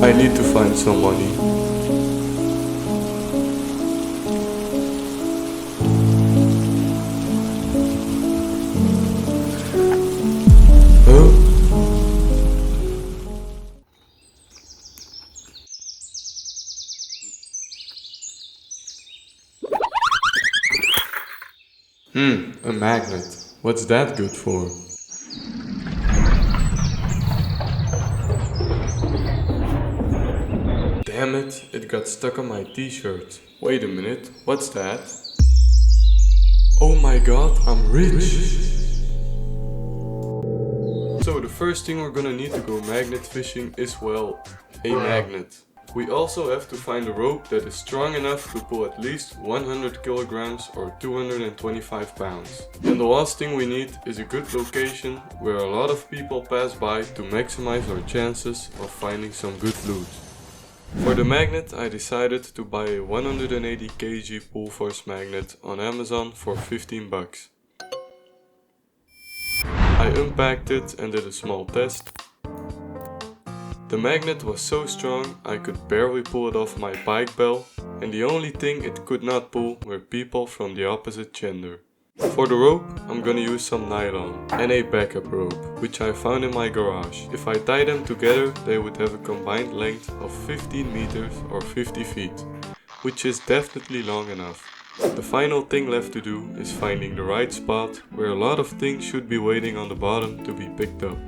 I need to find some money. Huh? A magnet. What's that good for? Damn it, it got stuck on my t-shirt. Wait a minute, what's that? Oh my god, I'm rich! So the first thing we're gonna need to go magnet fishing is, well, a magnet. We also have to find a rope that is strong enough to pull at least 100 kilograms or 225 pounds. And the last thing we need is a good location where a lot of people pass by to maximize our chances of finding some good loot. For the magnet, I decided to buy a 180 kg pull force magnet on Amazon for 15 bucks. I unpacked it and did a small test. The magnet was so strong I could barely pull it off my bike belt, and the only thing it could not pull were people from the opposite gender. For the rope, I'm gonna use some nylon and a backup rope, which I found in my garage. If I tie them together, they would have a combined length of 15 meters or 50 feet, which is definitely long enough. The final thing left to do is finding the right spot where a lot of things should be waiting on the bottom to be picked up.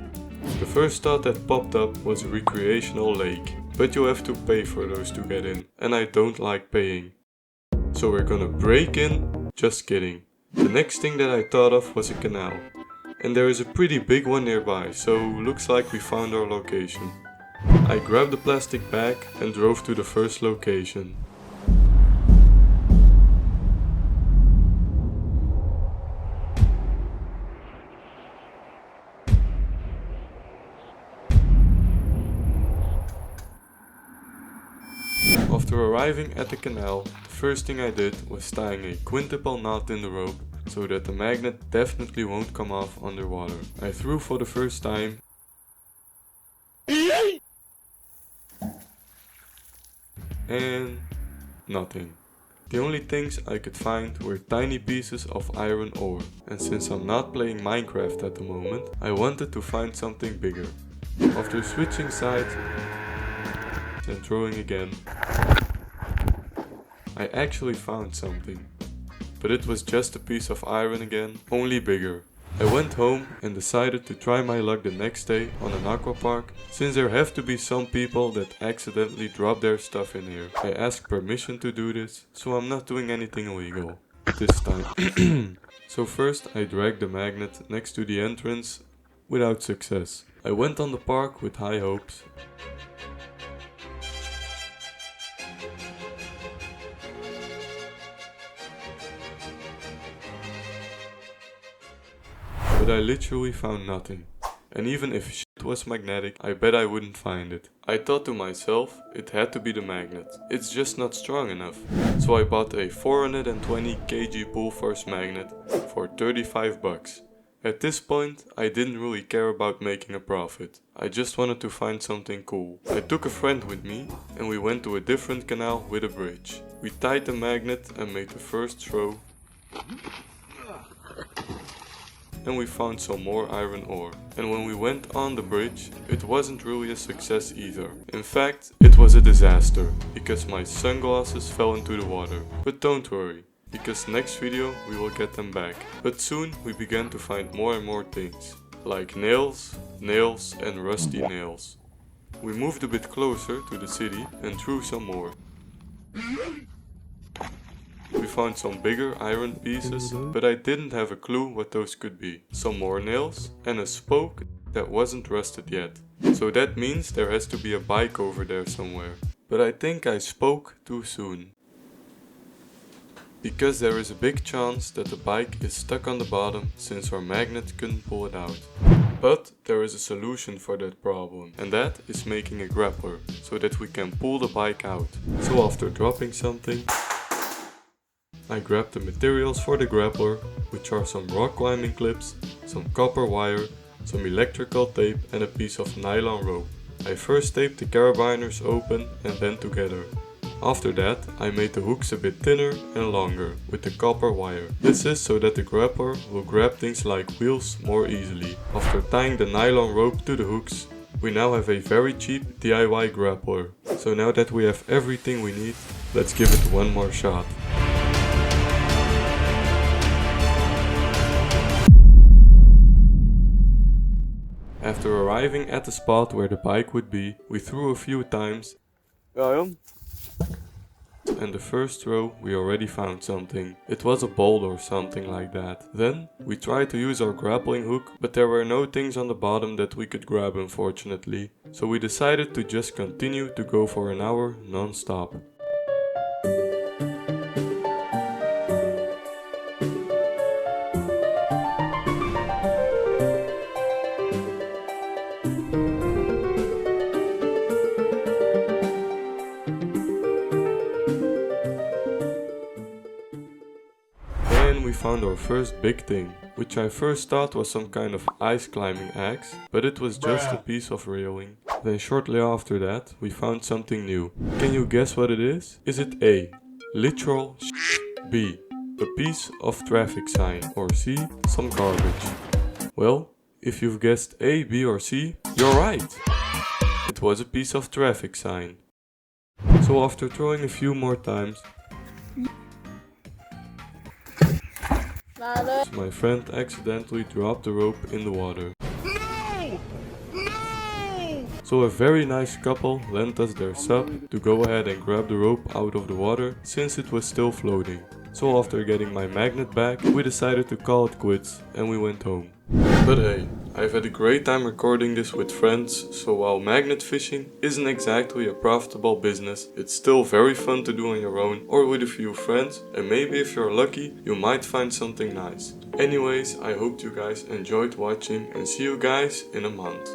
The first thought that popped up was a recreational lake, but you have to pay for those to get in, and I don't like paying. So we're gonna break in, just kidding. The next thing that I thought of was a canal, and there is a pretty big one nearby, so looks like we found our location. I grabbed the plastic bag and drove to the first location. After arriving at the canal, the first thing I did was tying a quintuple knot in the rope so that the magnet definitely won't come off underwater. I threw for the first time and nothing. The only things I could find were tiny pieces of iron ore, and since I'm not playing Minecraft at the moment, I wanted to find something bigger. After switching sides and throwing again, I actually found something. But it was just a piece of iron again, only bigger. I went home and decided to try my luck the next day on an aqua park, since there have to be some people that accidentally drop their stuff in here. I asked permission to do this, so I'm not doing anything illegal this time. So first I dragged the magnet next to the entrance without success. I went on the park with high hopes. But I literally found nothing. And even if shit was magnetic, I bet I wouldn't find it. I thought to myself, it had to be the magnet. It's just not strong enough. So I bought a 420 kg pull force magnet for 35 bucks. At this point, I didn't really care about making a profit. I just wanted to find something cool. I took a friend with me and we went to a different canal with a bridge. We tied the magnet and made the first throw. And we found some more iron ore. And when we went on the bridge, it wasn't really a success either. In fact, it was a disaster, because my sunglasses fell into the water. But don't worry, because next video we will get them back. But soon we began to find more and more things, like nails, and rusty nails. We moved a bit closer to the city and threw some more. We found some bigger iron pieces, but I didn't have a clue what those could be. Some more nails and a spoke that wasn't rusted yet. So that means there has to be a bike over there somewhere. But I think I spoke too soon. Because there is a big chance that the bike is stuck on the bottom since our magnet couldn't pull it out. But there is a solution for that problem, and that is making a grappler, so that we can pull the bike out. So after dropping something, I grabbed the materials for the grappler, which are some rock climbing clips, some copper wire, some electrical tape and a piece of nylon rope. I first taped the carabiners open and then together. After that, I made the hooks a bit thinner and longer with the copper wire. This is so that the grappler will grab things like wheels more easily. After tying the nylon rope to the hooks, we now have a very cheap DIY grappler. So now that we have everything we need, let's give it one more shot. After arriving at the spot where the bike would be, we threw a few times. And the first throw we already found something. It was a bolt or something like that. Then we tried to use our grappling hook, but there were no things on the bottom that we could grab, unfortunately. So we decided to just continue to go for an hour non-stop. And we found our first big thing, which I first thought was some kind of ice climbing axe, but it was just a piece of railing. Then shortly after that, we found something new. Can you guess what it is? Is it A, literal shit, B, a piece of traffic sign, or C, some garbage? Well, if you've guessed A, B or C, you're right! It was a piece of traffic sign. So after throwing a few more times, my friend accidentally dropped the rope in the water. No! No! So a very nice couple lent us their sub to go ahead and grab the rope out of the water since it was still floating. So after getting my magnet back, we decided to call it quits and we went home. But hey, I've had a great time recording this with friends, so while magnet fishing isn't exactly a profitable business, it's still very fun to do on your own or with a few friends, and maybe if you're lucky, you might find something nice. Anyways, I hope you guys enjoyed watching and see you guys in a month.